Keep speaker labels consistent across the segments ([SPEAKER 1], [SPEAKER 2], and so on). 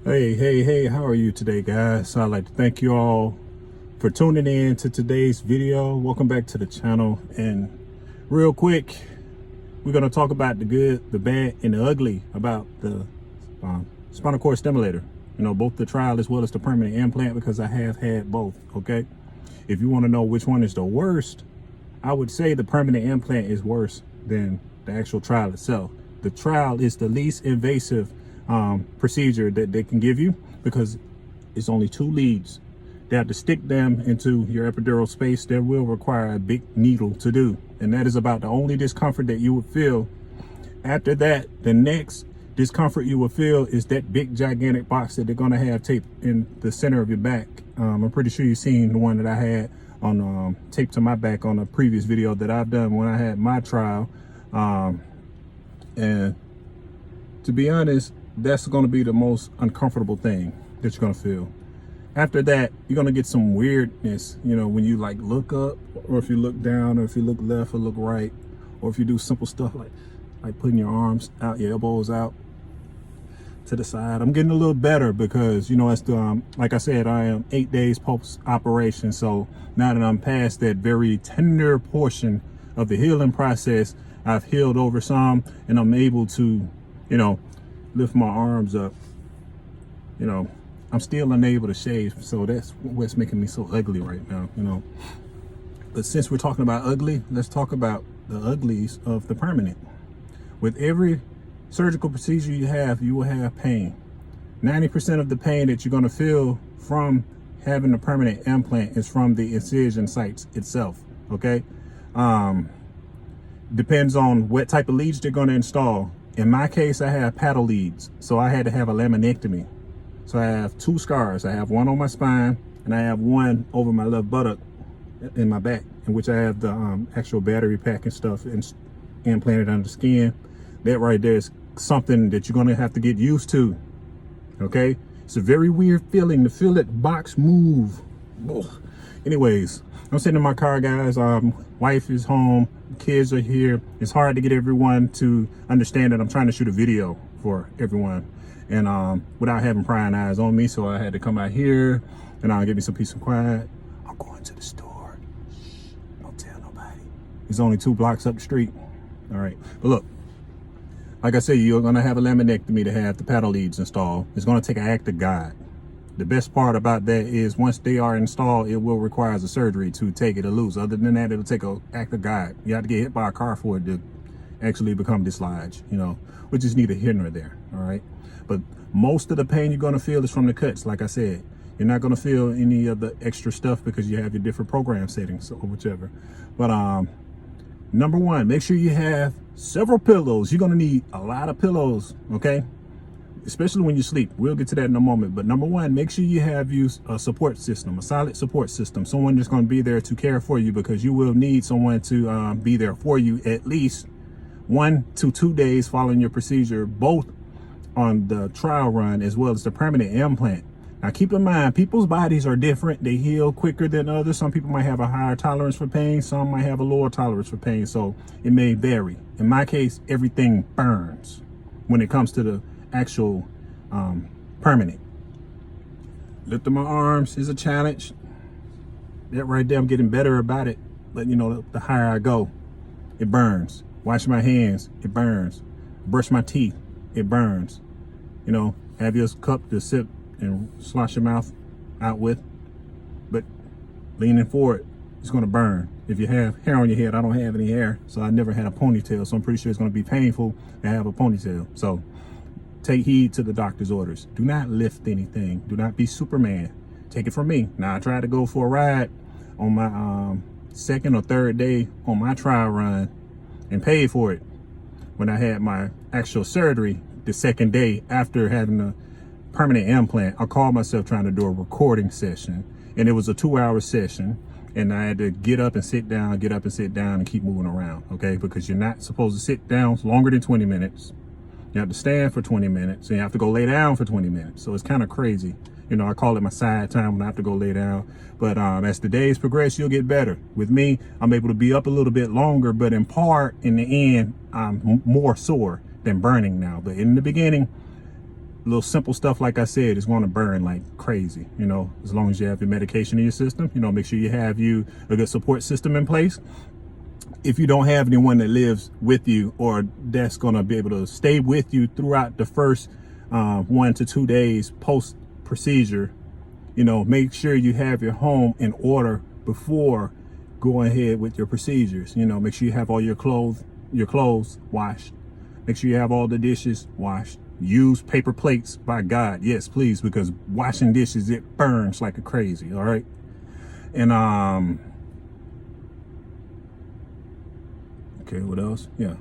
[SPEAKER 1] Hey, how are you today, guys? So I'd like to thank you all for tuning in to today's video. Welcome back to the channel. And real quick, we're going to talk about the good, the bad, and the ugly about the spinal cord stimulator. You know, both the trial as well as the permanent implant, because I have had both, okay? If you want to know which one is the worst, I would say the permanent implant is worse than the actual trial itself. The trial is the least invasive procedure that they can give you, because it's only 2 leads. They have to stick them into your epidural space. That will require a big needle to do, and that is about the only discomfort that you would feel. After that, the next discomfort you will feel is that big gigantic box that they're going to have taped in the center of your back. I'm pretty sure you've seen the one that I had on taped to my back on a previous video that I've done when I had my trial. And to be honest, that's going to be the most uncomfortable thing that you're going to feel. After that, you're going to get some weirdness, you know, when you like look up, or if you look down, or if you look left or look right, or if you do simple stuff like putting your arms out, your elbows out to the side. I'm getting a little better because, you know, it's the, like I said, I am 8 days post operation. So now that I'm past that very tender portion of the healing process, I've healed over some, and I'm able to, you know, lift my arms up. You know, I'm still unable to shave, so that's what's making me so ugly right now, you know. But since we're talking about ugly, let's talk about the uglies of the permanent. With every surgical procedure you will have pain. 90% of the pain that you're going to feel from having a permanent implant is from the incision sites itself, okay? Depends on what type of leads they're going to install. In my case, I have paddle leads, so I had to have a laminectomy. So I have 2 scars. I have one on my spine, and I have one over my left buttock in my back, in which I have the actual battery pack and stuff implanted under the skin. That right there is something that you're going to have to get used to, okay? It's a very weird feeling to feel that box move. Ugh. Anyways, I'm sitting in my car, guys. Wife is home, kids are here. It's hard to get everyone to understand that I'm trying to shoot a video for everyone, and without having prying eyes on me. So I had to come out here and give me some peace and quiet. I'm going to the store. Shh, don't tell nobody. It's only 2 blocks up the street. All right, but look, like I said, you're gonna have a laminectomy to have the paddle leads installed. It's gonna take an act of God. The best part about that is once they are installed, it will require a surgery to take it or loose. Other than that, it'll take an act of God. You have to get hit by a car for it to actually become dislodged, you know, which is neither here nor there, all right? But most of the pain you're gonna feel is from the cuts, like I said. You're not gonna feel any of the extra stuff because you have your different program settings or whichever. But number one, make sure you have several pillows. You're gonna need a lot of pillows, okay? Especially when you sleep. We'll get to that in a moment. But number one, make sure you have a support system, a solid support system, someone that's going to be there to care for you, because you will need someone to be there for you at least 1 to 2 days following your procedure, both on the trial run as well as the permanent implant. Now keep in mind, people's bodies are different. They heal quicker than others. Some people might have a higher tolerance for pain, some might have a lower tolerance for pain, so it may vary. In my case, everything burns when it comes to the actual permanent. Lifting my arms is a challenge. That right there, I'm getting better about it, but you know, the higher I go, it burns. Wash my hands, it burns. Brush my teeth, it burns. You know, have your cup to sip and slosh your mouth out with, but leaning forward, it's going to burn. If you have hair on your head, I don't have any hair, so I never had a ponytail, so I'm pretty sure it's going to be painful to have a ponytail. So take heed to the doctor's orders. Do not lift anything. Do not be Superman. Take it from me. Now, I tried to go for a ride on my 2nd or 3rd day on my trial run and paid for it when I had my actual surgery the 2nd day after having a permanent implant. I called myself trying to do a recording session, and it was a 2-hour session, and I had to get up and sit down, get up and sit down, and keep moving around, okay? Because you're not supposed to sit down longer than 20 minutes. You have to stand for 20 minutes, and you have to go lay down for 20 minutes. So it's kind of crazy. You know, I call it my side time when I have to go lay down. But as the days progress, you'll get better. With me, I'm able to be up a little bit longer, but in part, in the end, I'm more sore than burning now. But in the beginning, little simple stuff, like I said, is going to burn like crazy, you know, as long as you have your medication in your system. You know, make sure you have a good support system in place. If you don't have anyone that lives with you or that's going to be able to stay with you throughout the first 1 to 2 days post procedure, you know, make sure you have your home in order before going ahead with your procedures. You know, make sure you have all your clothes washed. Make sure you have all the dishes washed. Use paper plates, by God, yes, please, because washing dishes, it burns like a crazy. All right. And okay, what else? Yeah,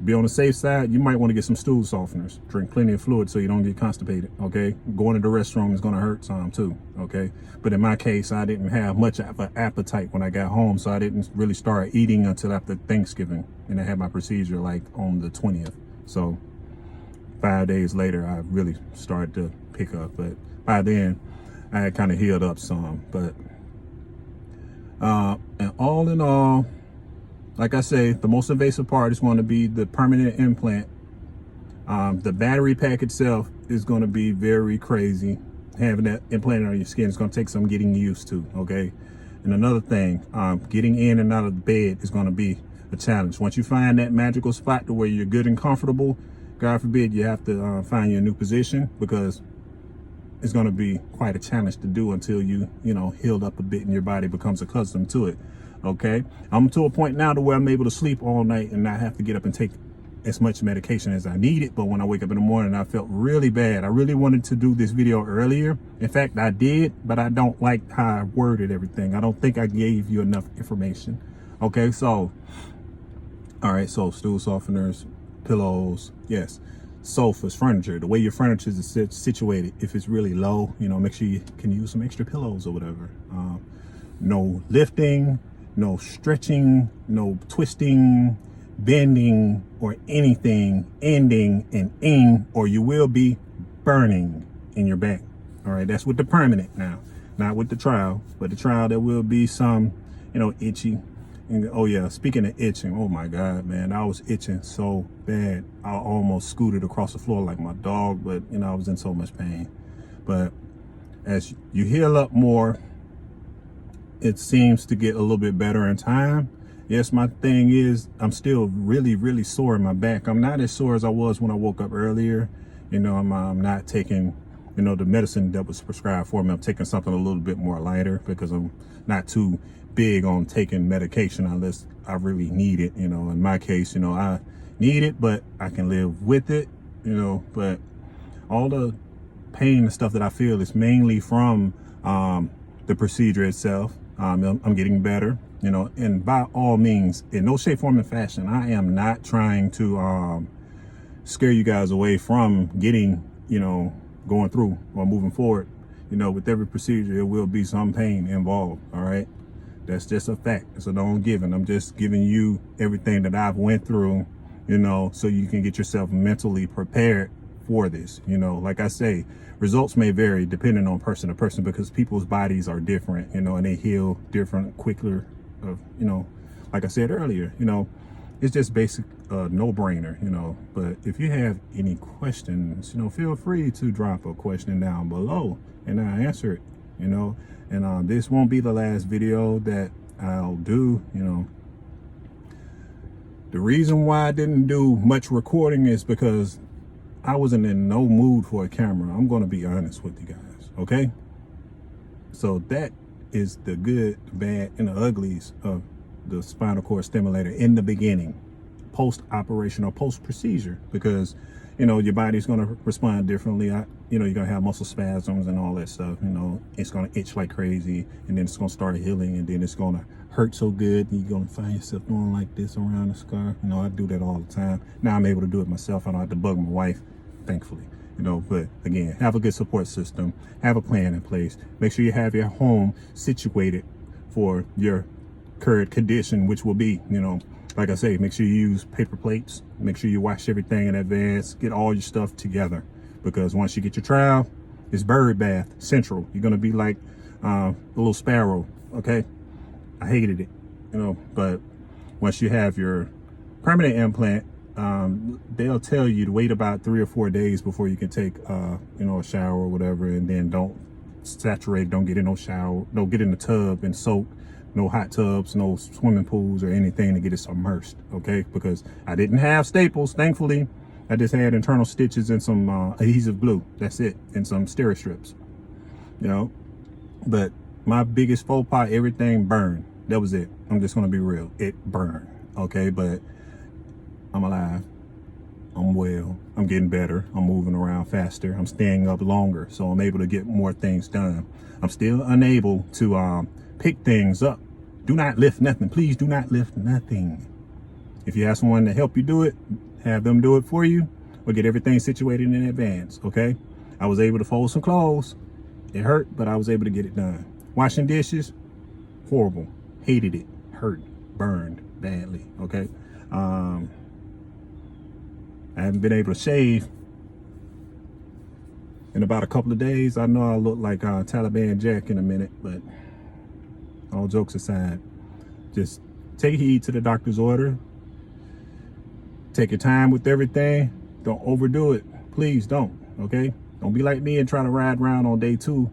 [SPEAKER 1] be on the safe side. You might want to get some stool softeners. Drink plenty of fluid so you don't get constipated. Okay, going to the restroom is going to hurt some too. Okay, but in my case, I didn't have much of an appetite when I got home, so I didn't really start eating until after Thanksgiving, and I had my procedure like on the 20th. So 5 days later, I really started to pick up, but by then I had kind of healed up some. But and all in all, like I say, the most invasive part is going to be the permanent implant. The battery pack itself is going to be very crazy. Having that implanted on your skin is going to take some getting used to, okay? And another thing, getting in and out of the bed is going to be a challenge. Once you find that magical spot to where you're good and comfortable, God forbid you have to find your new position, because it's going to be quite a challenge to do until you know, healed up a bit and your body becomes accustomed to it. Okay, I'm to a point now to where I'm able to sleep all night and not have to get up and take as much medication as I needed. But when I wake up in the morning, I felt really bad. I really wanted to do this video earlier. In fact, I did, but I don't like how I worded everything. I don't think I gave you enough information. Okay, so all right, so stool softeners, pillows, yes, sofas, furniture, the way your furniture is situated. If it's really low, you know, make sure you can use some extra pillows or whatever. No lifting, no stretching, no twisting, bending, or anything ending in ing, or you will be burning in your back. All right, that's with the permanent now, not with the trial. But the trial, there will be some, you know, itchy. And oh yeah, speaking of itching, oh my God, man, I was itching so bad. I almost scooted across the floor like my dog, but you know, I was in so much pain. But as you heal up more, it seems to get a little bit better in time. Yes, my thing is, I'm still really sore in my back. I'm not as sore as I was when I woke up earlier. You know, I'm not taking, you know, the medicine that was prescribed for me. I'm taking something a little bit more lighter because I'm not too big on taking medication unless I really need it. You know, in my case, you know, I need it, but I can live with it, you know. But all the pain and stuff that I feel is mainly from the procedure itself. I'm getting better, you know, and by all means, in no shape, form, and fashion, I am not trying to scare you guys away from getting, you know, going through or moving forward. You know, with every procedure, there will be some pain involved. All right, that's just a fact. It's a known given. I'm just giving you everything that I've went through, you know, so you can get yourself mentally prepared for this. You know, like I say, results may vary depending on person to person because people's bodies are different, you know, and they heal different, quicker. You know, like I said earlier, you know, it's just basic, no-brainer, you know. But if you have any questions, you know, feel free to drop a question down below and I'll answer it, you know. And this won't be the last video that I'll do, you know. The reason why I didn't do much recording is because I wasn't in no mood for a camera. I'm going to be honest with you guys, okay? So that is the good, bad, and the uglies of the spinal cord stimulator in the beginning, post-operation or post-procedure, because, you know, your body's going to respond differently. You know, you're going to have muscle spasms and all that stuff. You know, it's going to itch like crazy, and then it's going to start healing, and then it's going to hurt so good, and you're going to find yourself going like this around the scar. You know, I do that all the time. Now I'm able to do it myself. I don't have to bug my wife, thankfully. You know, but again, have a good support system, have a plan in place, make sure you have your home situated for your current condition, which will be, you know, like I say, make sure you use paper plates, make sure you wash everything in advance, get all your stuff together, because once you get your trial, it's bird bath central. You're going to be like a little sparrow. Okay, I hated it, you know. But once you have your permanent implant, they'll tell you to wait about 3 or 4 days before you can take, a shower or whatever, and then don't saturate, don't get in no shower, don't get in the tub and soak, no hot tubs, no swimming pools or anything to get it submersed, okay? Because I didn't have staples, thankfully. I just had internal stitches and some adhesive glue. That's it, and some steri strips, But my biggest faux pas, everything burned. That was it. I'm just gonna be real. It burned, okay? But I'm alive. I'm well. I'm getting better. I'm moving around faster. I'm staying up longer, so I'm able to get more things done. I'm still unable to pick things up. Do not lift nothing. Please do not lift nothing. If you have someone to help you do it, have them do it for you, or get everything situated in advance, okay? I was able to fold some clothes. It hurt, but I was able to get it done. Washing dishes, horrible. Hated it. Hurt. Burned badly, okay? I haven't been able to shave in about a couple of days. I know I look like Taliban Jack in a minute, but all jokes aside, just take heed to the doctor's order. Take your time with everything. Don't overdo it. Please don't, okay? Don't be like me and try to ride around on day 2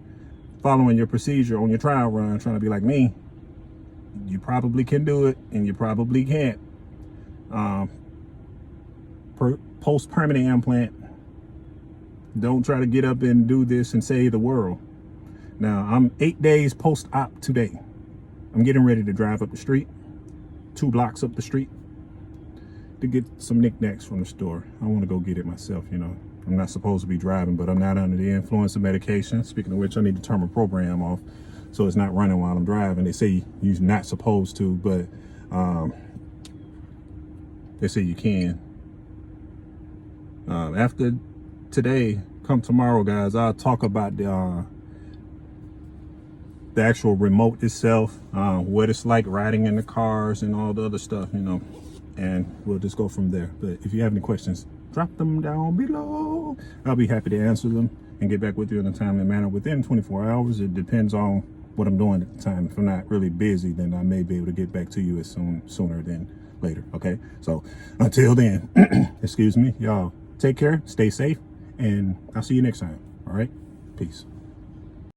[SPEAKER 1] following your procedure on your trial run, trying to be like me. You probably can do it, and you probably can't. Post-permanent implant, don't try to get up and do this and save the world. Now, I'm 8 days post-op today. I'm getting ready to drive up the street, 2 blocks up the street, to get some knickknacks from the store. I want to go get it myself, I'm not supposed to be driving, but I'm not under the influence of medication. Speaking of which, I need to turn my program off so it's not running while I'm driving. They say you're not supposed to, but they say you can. After today, come tomorrow, guys, I'll talk about the actual remote itself, what it's like riding in the cars and all the other stuff, and we'll just go from there. But if you have any questions, drop them down below. I'll be happy to answer them and get back with you in a timely manner within 24 hours. It depends on what I'm doing at the time. If I'm not really busy, then I may be able to get back to you as sooner than later, okay? So until then, excuse me, y'all, take care, stay safe, and I'll see you next time, all right? Peace.